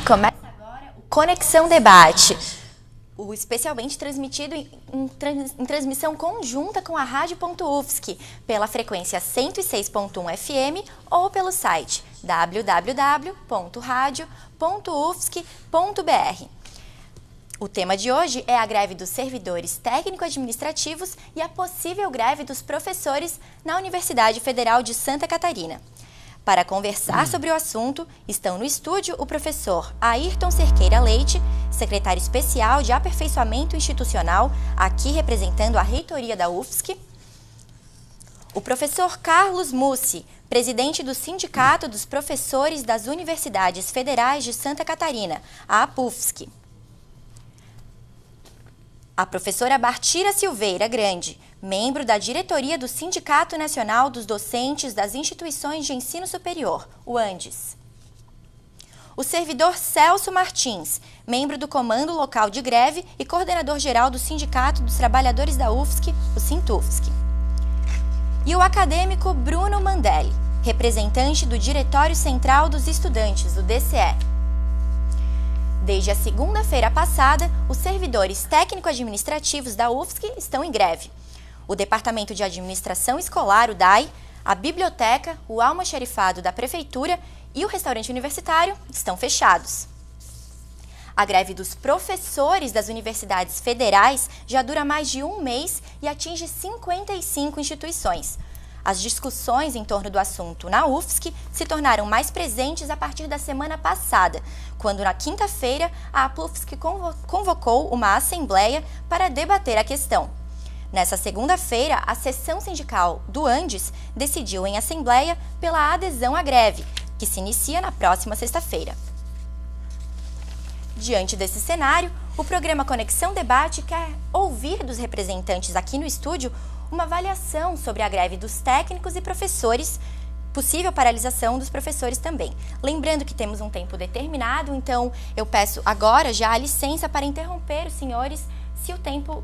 Começa agora o Conexão Debate, o especialmente transmitido em transmissão conjunta com a Rádio.UFSC, pela frequência 106.1 FM ou pelo site www.radio.ufsc.br. O tema de hoje é a greve dos servidores técnico-administrativos e a possível greve dos professores na Universidade Federal de Santa Catarina. Para conversar sobre o assunto, estão no estúdio o professor Ayrton Cerqueira Leite, secretário especial de aperfeiçoamento institucional, aqui representando a reitoria da UFSC, o professor Carlos Mussi, presidente do Sindicato dos Professores das Universidades Federais de Santa Catarina, a APUFSC, a professora Bartira Silveira Grande, membro da diretoria do Sindicato Nacional dos Docentes das Instituições de Ensino Superior, o ANDES. O servidor Celso Martins, membro do Comando Local de Greve e coordenador-geral do Sindicato dos Trabalhadores da UFSC, o SINTUFSC. E o acadêmico Bruno Mandelli, representante do Diretório Central dos Estudantes, o DCE. Desde a segunda-feira passada, os servidores técnico-administrativos da UFSC estão em greve. O Departamento de Administração Escolar, o DAI, a biblioteca, o almoxarifado da Prefeitura e o restaurante universitário estão fechados. A greve dos professores das universidades federais já dura mais de um mês e atinge 55 instituições. As discussões em torno do assunto na UFSC se tornaram mais presentes a partir da semana passada, quando na quinta-feira a APUFSC convocou uma assembleia para debater a questão. Nessa segunda-feira, a seção sindical do ANDES decidiu em assembleia pela adesão à greve, que se inicia na próxima sexta-feira. Diante desse cenário, o programa Conexão Debate quer ouvir dos representantes aqui no estúdio uma avaliação sobre a greve dos técnicos e professores, possível paralisação dos professores também. Lembrando que temos um tempo determinado, então eu peço agora já a licença para interromper os senhores se o tempo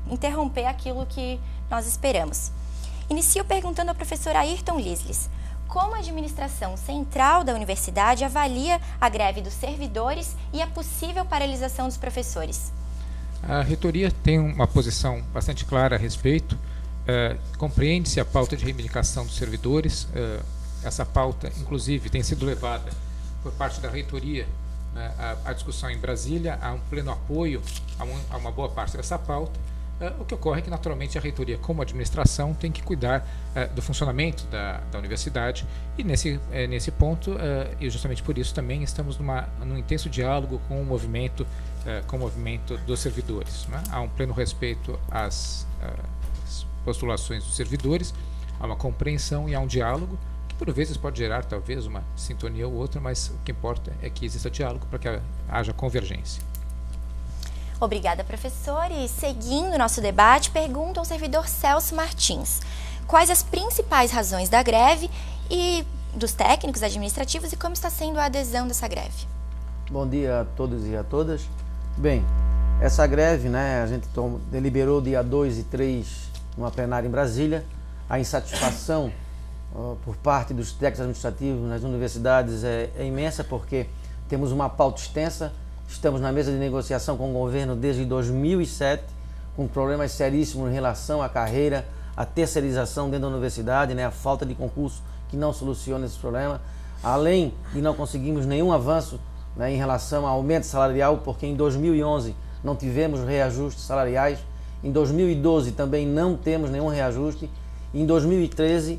interromper aquilo que nós esperamos. Inicio perguntando ao professor Ayrton Lisles: como a administração central da universidade avalia a greve dos servidores e a possível paralisação dos professores? A reitoria tem uma posição bastante clara a respeito. Compreende-se a pauta de reivindicação dos servidores. Essa pauta, inclusive, tem sido levada por parte da reitoria à discussão em Brasília. Há um pleno apoio a uma boa parte dessa pauta. O que ocorre é que, naturalmente, a reitoria, como administração, tem que cuidar do funcionamento da universidade, e nesse ponto, e justamente por isso também, estamos num intenso diálogo com o movimento dos servidores, né? Há um pleno respeito às postulações dos servidores, há uma compreensão e há um diálogo, que por vezes pode gerar talvez uma sintonia ou outra, mas o que importa é que exista diálogo para que haja convergência. Obrigada, professor. E seguindo nosso debate, pergunta ao servidor Celso Martins: quais as principais razões da greve e dos técnicos administrativos e como está sendo a adesão dessa greve? Bom dia a todos e a todas. Bem, essa greve, a gente deliberou dia 2 e 3 numa plenária em Brasília. A insatisfação por parte dos técnicos administrativos nas universidades é imensa, porque temos uma pauta extensa. Estamos na mesa de negociação com o governo desde 2007, com problemas seríssimos em relação à carreira, à terceirização dentro da universidade, a falta de concurso que não soluciona esse problema, além de não conseguirmos nenhum avanço em relação ao aumento salarial, porque em 2011 não tivemos reajustes salariais, em 2012 também não temos nenhum reajuste, em 2013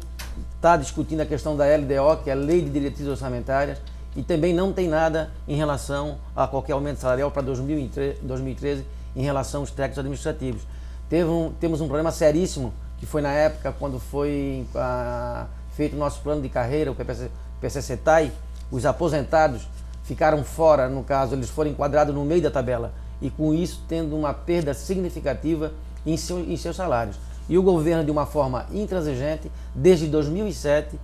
está discutindo a questão da LDO, que é a Lei de Diretrizes Orçamentárias, e também não tem nada em relação a qualquer aumento salarial para 2013 em relação aos técnicos administrativos. Temos um problema seríssimo, que foi na época quando foi feito o nosso plano de carreira, o PCCETAI, os aposentados ficaram fora, no caso, eles foram enquadrados no meio da tabela, e com isso tendo uma perda significativa em seus salários. E o governo, de uma forma intransigente, desde 2007,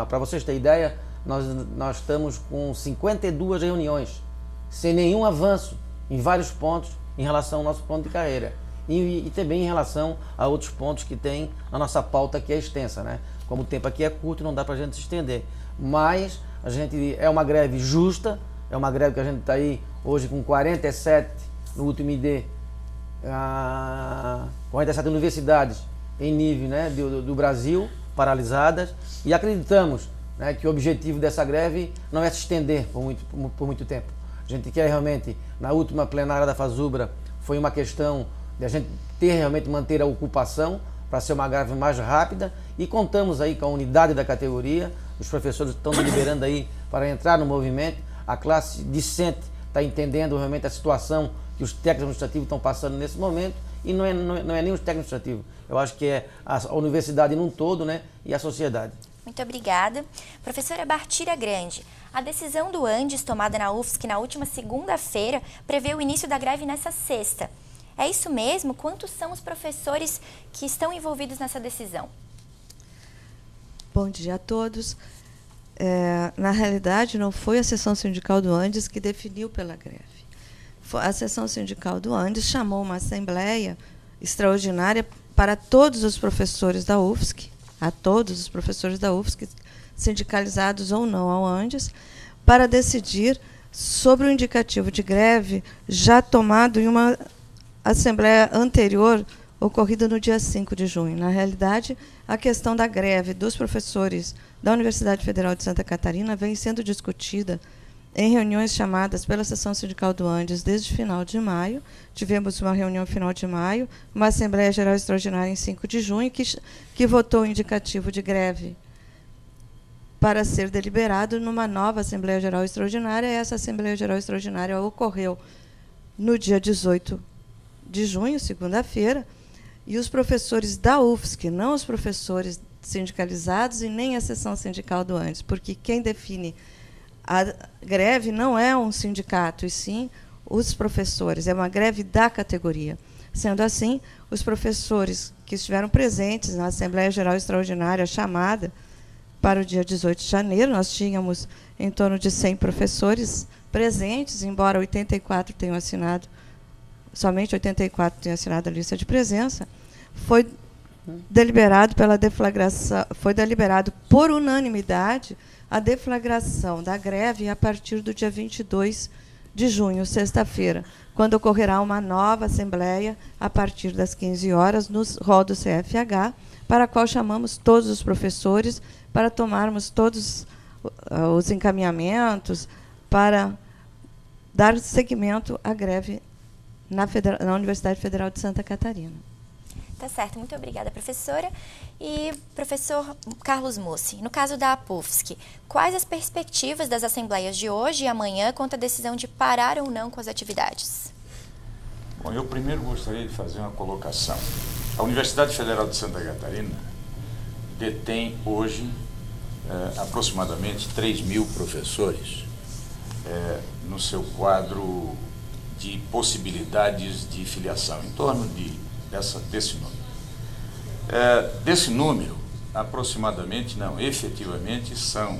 para vocês terem ideia, nós estamos com 52 reuniões, sem nenhum avanço em vários pontos em relação ao nosso plano de carreira e também em relação a outros pontos que tem a nossa pauta, que é extensa, né? Como o tempo aqui é curto, não dá para a gente se estender, mas a gente é uma greve justa, é uma greve que a gente está aí hoje com 47 no último ID, 47 universidades em nível, né, do Brasil paralisadas, e acreditamos, né, que o objetivo dessa greve não é se estender por muito tempo. A gente quer realmente, na última plenária da FASUBRA, foi uma questão de a gente realmente manter a ocupação para ser uma greve mais rápida, e contamos aí com a unidade da categoria, os professores estão deliberando aí para entrar no movimento, a classe discente está entendendo realmente a situação que os técnicos administrativos estão passando nesse momento, e não é nem os técnicos administrativos, eu acho que é a universidade num todo, né, e a sociedade. Muito obrigada. Professora Bartira Grande, a decisão do Andes, tomada na UFSC na última segunda-feira, prevê o início da greve nessa sexta. É isso mesmo? Quantos são os professores que estão envolvidos nessa decisão? Bom dia a todos. Na realidade, não foi a seção sindical do Andes que definiu pela greve. A seção sindical do Andes chamou uma assembleia extraordinária para todos os professores da UFSC, a todos os professores da UFSC, sindicalizados ou não ao Andes, para decidir sobre o indicativo de greve já tomado em uma assembleia anterior, ocorrida no dia 5 de junho. Na realidade, a questão da greve dos professores da Universidade Federal de Santa Catarina vem sendo discutida em reuniões chamadas pela seção sindical do Andes desde o final de maio. Tivemos uma reunião no final de maio, uma Assembleia Geral Extraordinária em 5 de junho, que votou o indicativo de greve para ser deliberado numa nova Assembleia Geral Extraordinária. Essa Assembleia Geral Extraordinária ocorreu no dia 18 de junho, segunda-feira, e os professores da UFSC, não os professores sindicalizados e nem a seção sindical do Andes, porque quem define a greve não é um sindicato, e sim os professores, é uma greve da categoria. Sendo assim, os professores que estiveram presentes na Assembleia Geral Extraordinária chamada para o dia 18 de janeiro, nós tínhamos em torno de 100 professores presentes, embora 84 tenham assinado, somente 84 tenham assinado a lista de presença, foi deliberado pela deflagração, foi deliberado por unanimidade a deflagração da greve a partir do dia 22 de junho, sexta-feira, quando ocorrerá uma nova assembleia a partir das 15 horas no hall do CFH, para a qual chamamos todos os professores para tomarmos todos os encaminhamentos para dar seguimento à greve na Universidade Federal de Santa Catarina. Tá certo, muito obrigada, professora. E professor Carlos Mussi, no caso da APUFSC, quais as perspectivas das assembleias de hoje e amanhã quanto à decisão de parar ou não com as atividades? Bom, eu primeiro gostaria de fazer uma colocação. A Universidade Federal de Santa Catarina detém hoje aproximadamente 3.000 professores no seu quadro de possibilidades de filiação, em torno desse número. Desse número, aproximadamente, não, efetivamente, são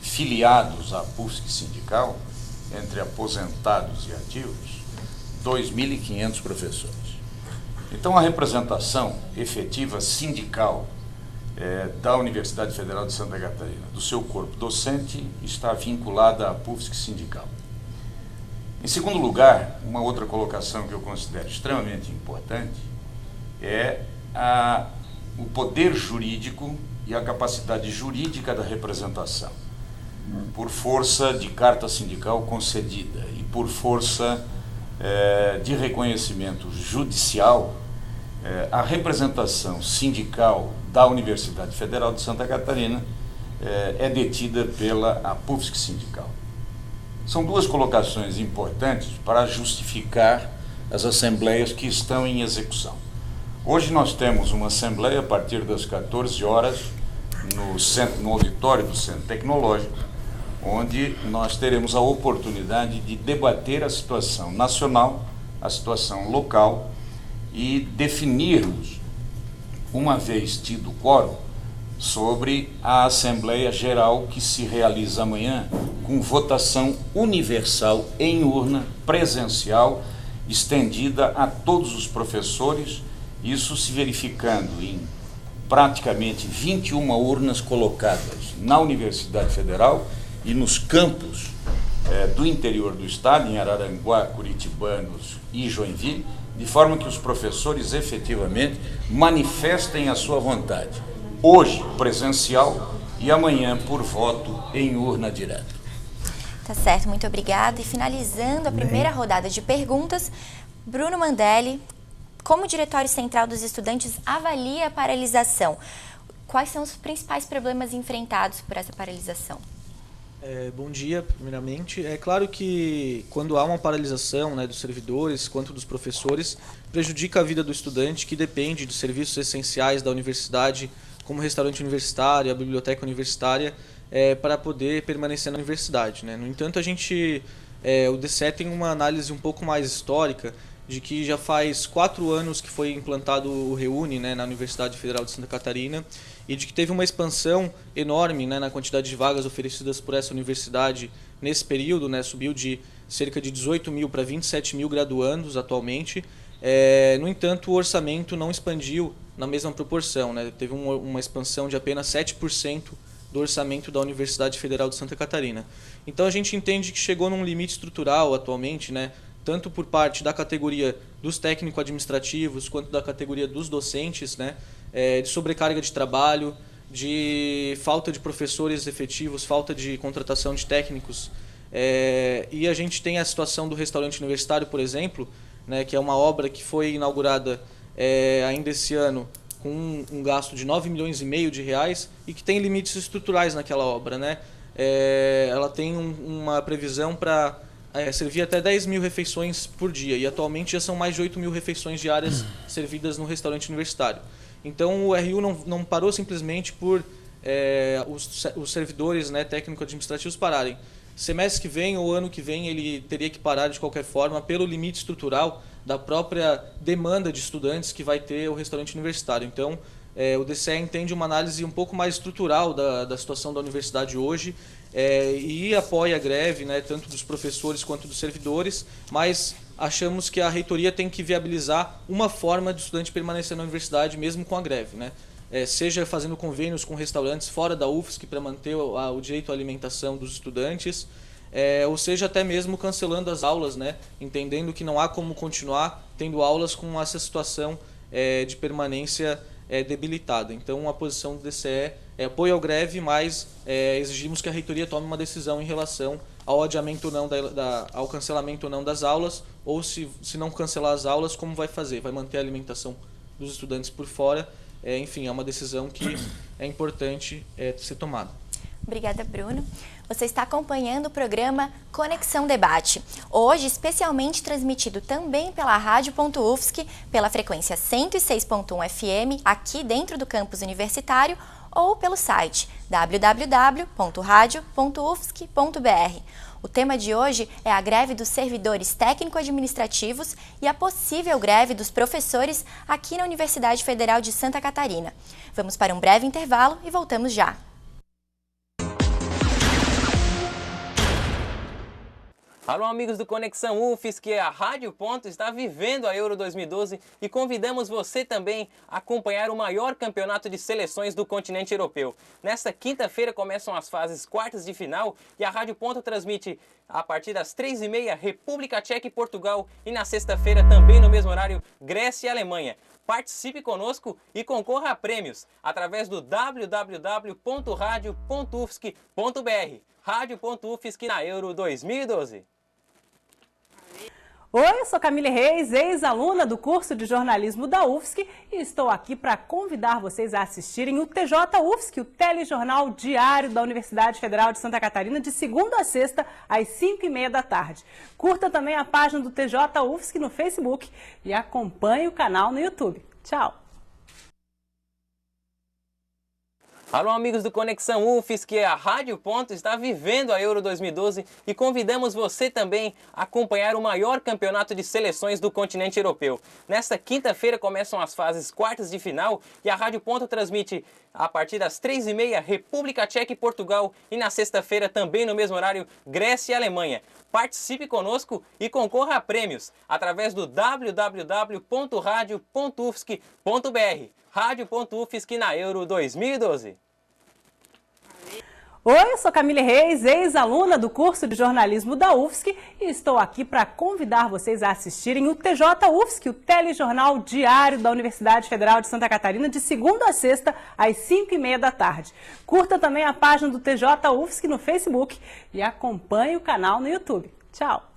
filiados à APUFSC sindical, entre aposentados e ativos, 2.500 professores. Então, a representação efetiva sindical da Universidade Federal de Santa Catarina, do seu corpo docente, está vinculada à APUFSC sindical. Em segundo lugar, uma outra colocação que eu considero extremamente importante é o poder jurídico e a capacidade jurídica da representação, por força de carta sindical concedida e por força de reconhecimento judicial, a representação sindical da Universidade Federal de Santa Catarina é detida pela APUFSC sindical. São duas colocações importantes para justificar as assembleias que estão em execução. Hoje nós temos uma assembleia a partir das 14 horas no auditório do Centro Tecnológico, onde nós teremos a oportunidade de debater a situação nacional, a situação local e definirmos, uma vez tido o quórum, sobre a Assembleia Geral que se realiza amanhã com votação universal em urna, presencial, estendida a todos os professores, isso se verificando em praticamente 21 urnas colocadas na Universidade Federal e nos campos do interior do estado, em Araranguá, Curitibanos e Joinville, de forma que os professores efetivamente manifestem a sua vontade. Hoje, presencial, e amanhã por voto em urna direta. Tá certo, muito obrigada. E finalizando a primeira rodada de perguntas, Bruno Mandelli, como o Diretório Central dos Estudantes avalia a paralisação? Quais são os principais problemas enfrentados por essa paralisação? Bom dia, primeiramente. É claro que quando há uma paralisação, né, dos servidores quanto dos professores, prejudica a vida do estudante que depende de serviços essenciais da universidade, como o restaurante universitário, a biblioteca universitária, para poder permanecer na universidade, né? No entanto, o DCE tem uma análise um pouco mais histórica de que já faz 4 anos que foi implantado o Reúne, né, na Universidade Federal de Santa Catarina, e de que teve uma expansão enorme, né, na quantidade de vagas oferecidas por essa universidade nesse período, né, subiu de cerca de 18 mil para 27 mil graduandos atualmente. No entanto, o orçamento não expandiu na mesma proporção, né, teve uma expansão de apenas 7% do orçamento da Universidade Federal de Santa Catarina. Então a gente entende que chegou num limite estrutural atualmente, né, tanto por parte da categoria dos técnico-administrativos quanto da categoria dos docentes, né, de sobrecarga de trabalho, de falta de professores efetivos, falta de contratação de técnicos. E a gente tem a situação do restaurante universitário, por exemplo, né, que é uma obra que foi inaugurada ainda esse ano com um gasto de 9 milhões e meio de reais e que tem limites estruturais naquela obra, né? Ela tem uma previsão para servir até 10 mil refeições por dia e atualmente já são mais de 8 mil refeições diárias servidas no restaurante universitário. Então o RU não parou simplesmente por os servidores, né, técnico-administrativos pararem. Semestre que vem ou ano que vem ele teria que parar de qualquer forma pelo limite estrutural da própria demanda de estudantes que vai ter o restaurante universitário. Então o DCE entende uma análise um pouco mais estrutural da situação da universidade hoje e apoia a greve, né, tanto dos professores quanto dos servidores, mas achamos que a reitoria tem que viabilizar uma forma de estudante permanecer na universidade mesmo com a greve, né? Seja fazendo convênios com restaurantes fora da UFSC para manter o direito à alimentação dos estudantes, ou seja até mesmo cancelando as aulas, né, entendendo que não há como continuar tendo aulas com essa situação de permanência debilitada. Então a posição do DCE é apoio à greve, mas exigimos que a reitoria tome uma decisão em relação ao adiamento ou não ao cancelamento ou não das aulas, ou se não cancelar as aulas, como vai fazer? Vai manter a alimentação dos estudantes por fora? Enfim, é uma decisão que é importante ser tomada. Obrigada, Bruno. Você está acompanhando o programa Conexão Debate, hoje especialmente transmitido também pela Rádio.UFSC, pela frequência 106.1 FM, aqui dentro do campus universitário, ou pelo site www.radio.ufsc.br. O tema de hoje é a greve dos servidores técnico-administrativos e a possível greve dos professores aqui na Universidade Federal de Santa Catarina. Vamos para um breve intervalo e voltamos já. Alô, amigos do Conexão UFSC, a Rádio Ponto está vivendo a Euro 2012 e convidamos você também a acompanhar o maior campeonato de seleções do continente europeu. Nesta quinta-feira começam as fases quartas de final e a Rádio Ponto transmite a partir das 3h30 República Tcheca e Portugal e na sexta-feira também no mesmo horário Grécia e Alemanha. Participe conosco e concorra a prêmios através do www.radio.ufsc.br. Rádio.UFSC na Euro 2012. Oi, eu sou Camille Reis, ex-aluna do curso de jornalismo da UFSC e estou aqui para convidar vocês a assistirem o TJ UFSC, o telejornal diário da Universidade Federal de Santa Catarina, de segunda a sexta, às 5h30 da tarde. Curta também a página do TJ UFSC no Facebook e acompanhe o canal no YouTube. Tchau! Alô, amigos do Conexão UFSC, a Rádio Ponto está vivendo a Euro 2012 e convidamos você também a acompanhar o maior campeonato de seleções do continente europeu. Nesta quinta-feira começam as fases quartas de final e a Rádio Ponto transmite a partir das 3h30, República Tcheca e Portugal. E na sexta-feira, também no mesmo horário, Grécia e Alemanha. Participe conosco e concorra a prêmios através do www.radio.ufsc.br. Rádio.ufsc na Euro 2012. Oi, eu sou Camille Reis, ex-aluna do curso de jornalismo da UFSC e estou aqui para convidar vocês a assistirem o TJ UFSC, o telejornal diário da Universidade Federal de Santa Catarina, de segunda a sexta, às 5h30 da tarde. Curta também a página do TJ UFSC no Facebook e acompanhe o canal no YouTube. Tchau!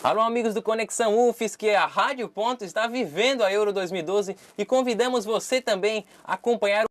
Alô, amigos do Conexão UFSC, a Rádio Ponto está vivendo a Euro 2012 e convidamos você também a acompanhar